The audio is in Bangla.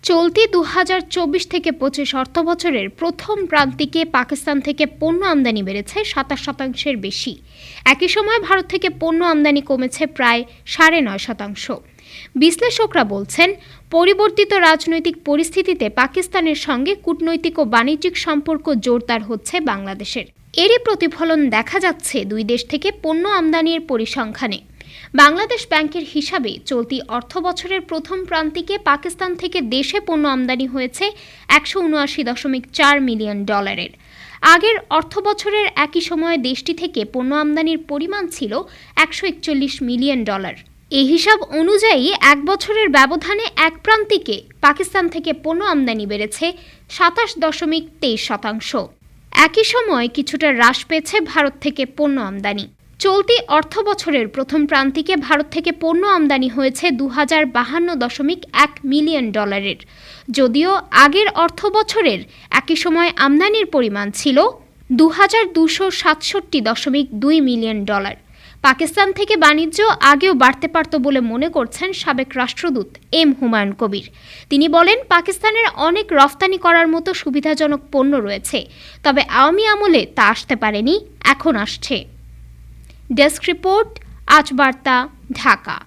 চলতি ২০২৪ থেকে ২৫ অর্থবছরের প্রথম প্রান্তিকে পাকিস্তান থেকে পণ্য আমদানি বেড়েছে ২৭% বেশি। একই সময় ভারত থেকে পণ্য আমদানি কমেছে প্রায় ৯.৫%। বিশ্লেষকরা বলছেন, পরিবর্তিত রাজনৈতিক পরিস্থিতিতে পাকিস্তানের সঙ্গে কূটনৈতিক ও বাণিজ্যিক সম্পর্ক জোরদার হচ্ছে বাংলাদেশের। এরই প্রতিফলন দেখা যাচ্ছে দুই দেশ থেকে পণ্য আমদানির পরিসংখ্যানে। বাংলাদেশ ব্যাংকের হিসাবে চলতি অর্থবছরের প্রথম প্রান্তিকে পাকিস্তান থেকে দেশে পণ্য আমদানি হয়েছে $১৭৯.৪ মিলিয়ন। আগের অর্থবছরের একই সময়ে দেশটি থেকে পণ্য আমদানির পরিমাণ ছিল $১৪১ মিলিয়ন। এই হিসাব অনুযায়ী এক বছরের ব্যবধানে এক প্রান্তিকে পাকিস্তান থেকে পণ্য আমদানি বেড়েছে ২৭.২৩%। একই সময় কিছুটা হ্রাস পেয়েছে ভারত থেকে পণ্য আমদানি। চলতি অর্থবছরের প্রথম প্রান্তিকে ভারত থেকে পণ্য আমদানি হয়েছে $২০৫২.১ মিলিয়ন। যদিও আগের অর্থবছরের একই সময় আমদানির পরিমাণ ছিল $২২৬৭.২ মিলিয়ন। পাকিস্তান থেকে বাণিজ্য আগেও বাড়তে পারত বলে মনে করছেন সাবেক রাষ্ট্রদূত এম হুমায়ুন কবির। তিনি বলেন, পাকিস্তানের অনেক রফতানি করার মতো সুবিধাজনক পণ্য রয়েছে, তবে আওয়ামী আমলে তা আসতে পারেনি, এখন আসছে। ডেস্ক রিপোর্ট, আজ বার্তা, ঢাকা।